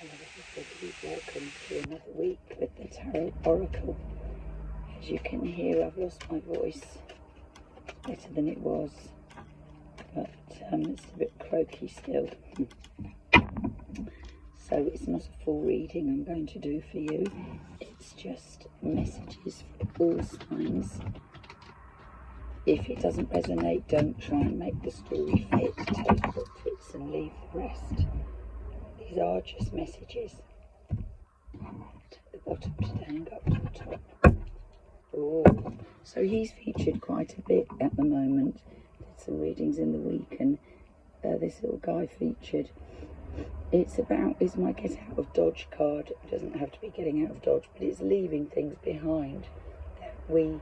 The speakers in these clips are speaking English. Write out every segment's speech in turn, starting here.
Everybody, welcome to another week with the Tarot Oracle. As you can hear, I've lost my voice. It's better than it was, but it's a bit croaky still. So it's not a full reading I'm going to do for you. It's just messages for all signs. If it doesn't resonate, don't try and make the story fit. Take what fits and leave the rest. These are just messages. At the bottom today and go up to the top. Oh, so he's featured quite a bit at the moment. Did some readings in the week, and this little guy featured. It's my get out of dodge card. It doesn't have to be getting out of dodge, but it's leaving things behind that we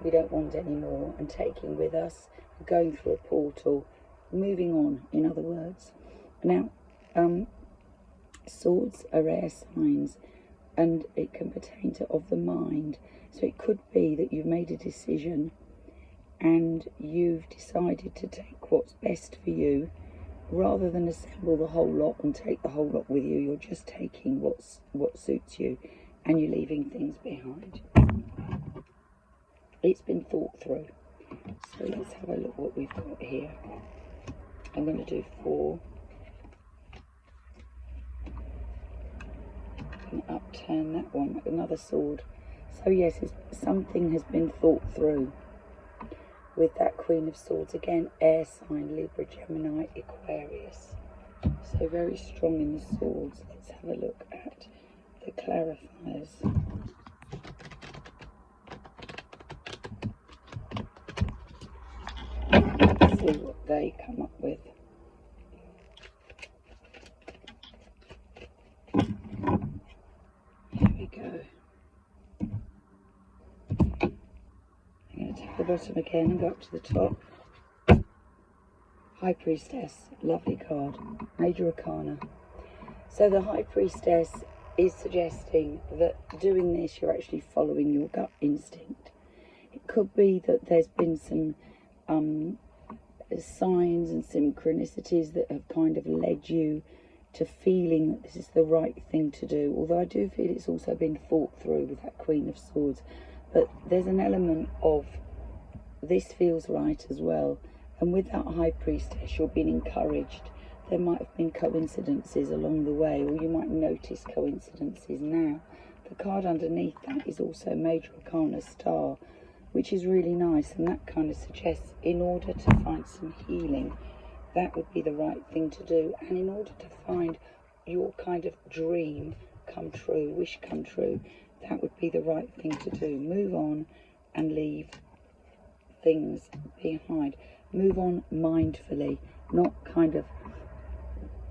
don't want anymore and taking with us, going through a portal, moving on, in other words. Now, swords are air signs, and it can pertain to of the mind. So it could be that you've made a decision and you've decided to take what's best for you, rather than assemble the whole lot and take the whole lot with you. You're just taking what suits you, and you're leaving things behind. It's been thought through. So let's have a look what we've got here. I'm going to do 4. And upturn that one, another sword. So yes, something has been thought through with that Queen of Swords. Again, air sign, Libra, Gemini, Aquarius. So very strong in the swords. Let's have a look at the clarifiers. Let's see what they come up with. Here we go. I'm going to take the bottom again and go up to the top. High Priestess, lovely card, Major Arcana. So the High Priestess is suggesting that doing this, you're actually following your gut instinct. It could be that there's been some signs and synchronicities that have kind of led you to feeling that this is the right thing to do. Although I do feel it's also been thought through with that Queen of Swords. But there's an element of this feels right as well. And with that High Priestess, you're being encouraged. There might have been coincidences along the way, or you might notice coincidences now. The card underneath that is also Major Arcana Star, which is really nice, and that kind of suggests in order to find some healing, that would be the right thing to do. And in order to find your kind of dream come true, wish come true, that would be the right thing to do. Move on and leave things behind. Move on mindfully, not kind of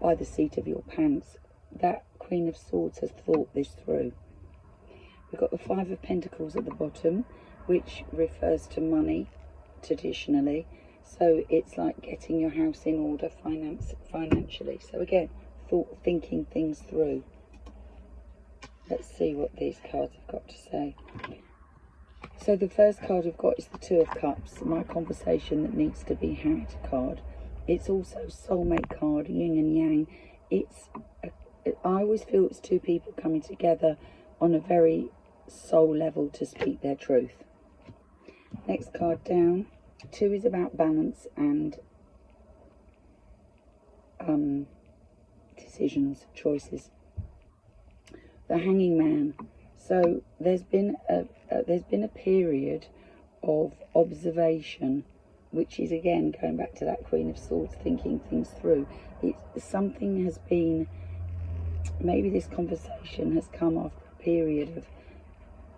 by the seat of your pants. That Queen of Swords has thought this through. We've got the 5 of Pentacles at the bottom, which refers to money traditionally. So it's like getting your house in order financially. So again, thinking things through. Let's see what these cards have got to say. So the first card we've got is the 2 of Cups, my conversation that needs to be had card. It's also soulmate card, yin and yang. I always feel it's 2 people coming together on a very soul level to speak their truth. Next card down, 2 is about balance and decisions, choices. The Hanging Man. So there's been a period of observation, which is again going back to that Queen of Swords, thinking things through. Something has been, maybe this conversation has come after a period of,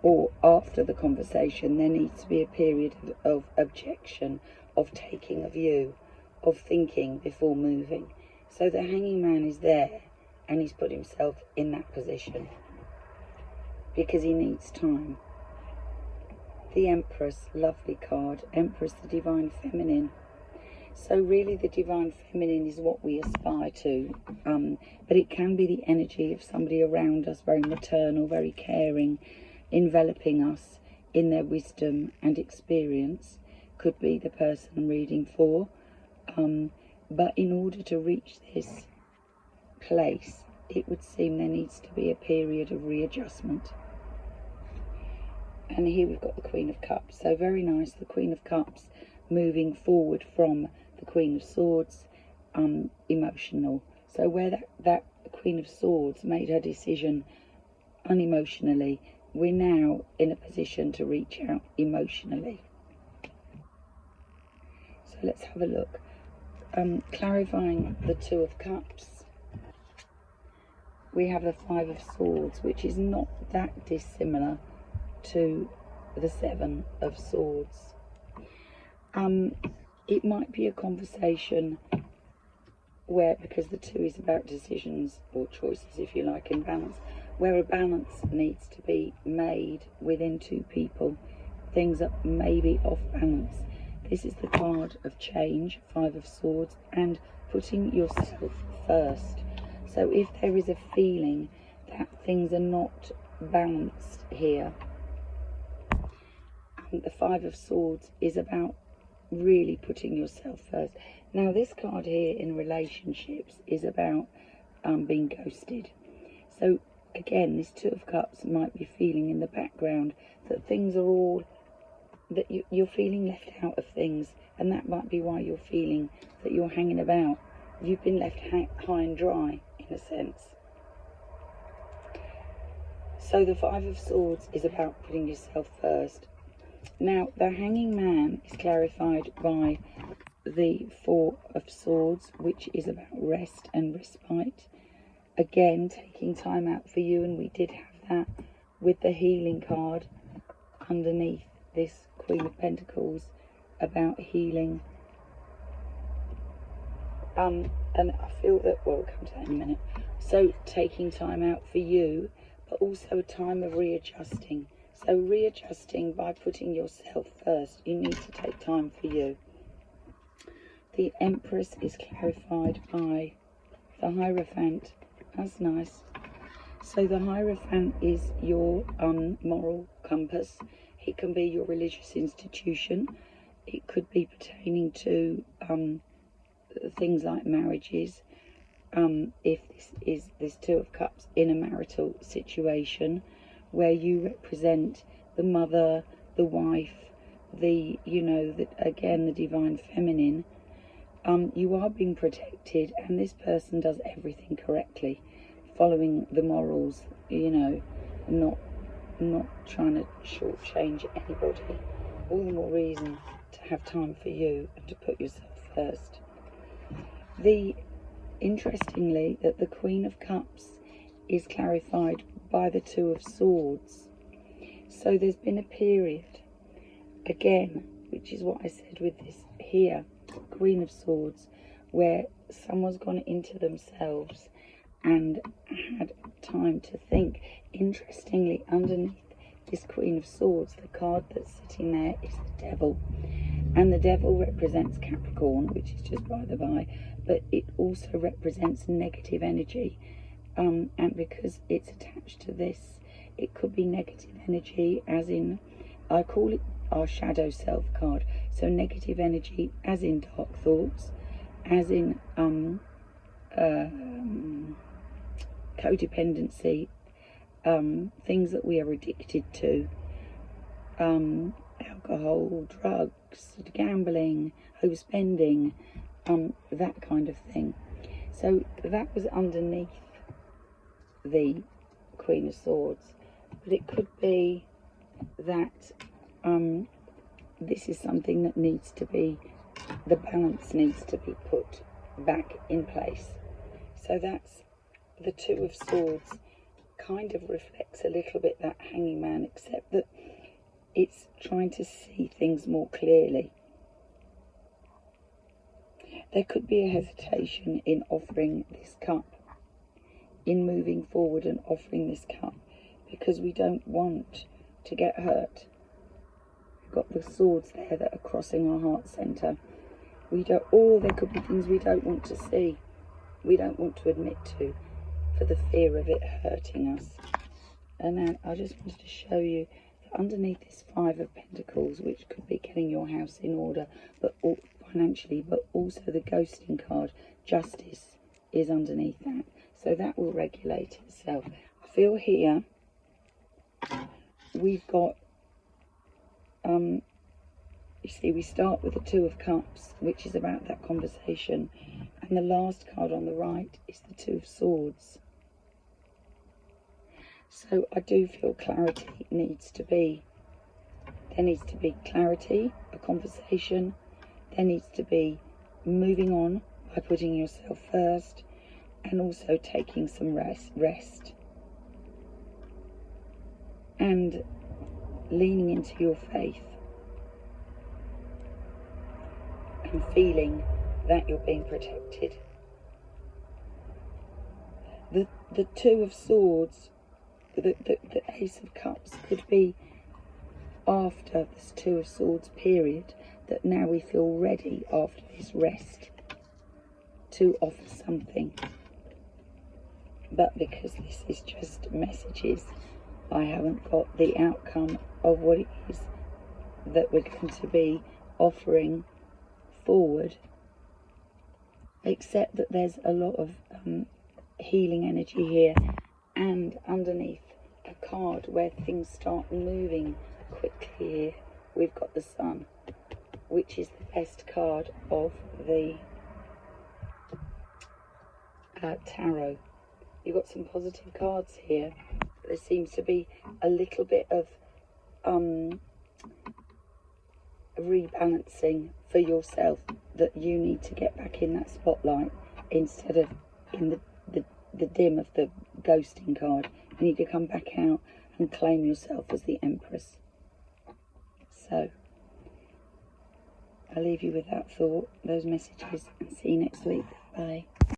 or after the conversation there needs to be a period of objection, of taking a view, of thinking before moving. So the Hanging Man is there, and he's put himself in that position because he needs time. The Empress, lovely card. Empress, the Divine Feminine. So really the Divine Feminine is what we aspire to. But it can be the energy of somebody around us, very maternal, very caring, enveloping us in their wisdom and experience. Could be the person I'm reading for. But in order to reach this place, it would seem there needs to be a period of readjustment. And here we've got the Queen of Cups. So very nice, the Queen of Cups moving forward from the Queen of Swords, emotional. So where that Queen of Swords made her decision unemotionally, we're now in a position to reach out emotionally. So let's have a look. Clarifying the Two of Cups, we have the Five of Swords, which is not that dissimilar to the Seven of Swords. It might be a conversation where, because the two is about decisions or choices, if you like, in balance, where a balance needs to be made within two people. Things are maybe off balance. This is the card of change, Five of Swords, and putting yourself first. So if there is a feeling that things are not balanced here, the Five of Swords is about really putting yourself first. Now this card here in relationships is about being ghosted. So again, this Two of Cups might be feeling in the background that things are all, that you're feeling left out of things, and that might be why you're feeling that you're hanging about. You've been left high and dry, in a sense. So the Five of Swords is about putting yourself first. Now, the Hanging Man is clarified by the Four of Swords, which is about rest and respite. Again, taking time out for you, and we did have that with the Healing card underneath this Queen of Pentacles, about healing. And I feel that, well, we'll come to that in a minute. So taking time out for you, but also a time of readjusting. So readjusting by putting yourself first. You need to take time for you. The Empress is clarified by the Hierophant. That's nice. So the Hierophant is your moral compass. It can be your religious institution. It could be pertaining to things like marriages. If this is this Two of Cups in a marital situation, where you represent the mother, the wife, the, you know, again, the divine feminine, you are being protected, and this person does everything correctly, following the morals, you know, not trying to shortchange anybody. All the more reason to have time for you and to put yourself first. Interestingly, that the Queen of Cups is clarified by the Two of Swords. So there's been a period, again, which is what I said with this here, Queen of Swords, where someone's gone into themselves and had time to think. Interestingly, underneath this Queen of Swords, the card that's sitting there is the Devil. And the Devil represents Capricorn, which is just by the by, but it also represents negative energy. And because it's attached to this, it could be negative energy, as in, I call it our shadow self card. So negative energy as in dark thoughts, as in codependency, things that we are addicted to, alcohol, drugs, gambling, overspending, that kind of thing. So that was underneath the Queen of Swords, but it could be that this is something that needs to be, the balance needs to be put back in place. So that's the Two of Swords, kind of reflects a little bit that Hanging Man, except that it's trying to see things more clearly. There could be a hesitation in offering this cup, in moving forward and offering this cup, because we don't want to get hurt. We've got the swords there that are crossing our heart centre. We don't, or there could be things we don't want to see, we don't want to admit to, for the fear of it hurting us. And then I just wanted to show you that underneath this Five of Pentacles, which could be getting your house in order, but financially, but also the ghosting card, Justice, is underneath that. So that will regulate itself. I feel here we've got, you see, we start with the Two of Cups, which is about that conversation. And the last card on the right is the Two of Swords. So I do feel clarity needs to be, there needs to be clarity, a conversation. There needs to be moving on by putting yourself first, and also taking some rest and leaning into your faith and feeling that you're being protected. The Two of Swords, the Ace of Cups could be after this Two of Swords period, that now we feel ready after this rest to offer something. But because this is just messages, I haven't got the outcome of what it is that we're going to be offering forward, except that there's a lot of healing energy here, and underneath a card where things start moving quickly here, we've got the Sun, which is the best card of the tarot. You've got some positive cards here. There seems to be a little bit of rebalancing for yourself, that you need to get back in that spotlight instead of in the dim of the ghosting card. You need to come back out and claim yourself as the Empress. So I'll leave you with that thought, those messages, and see you next week. Bye.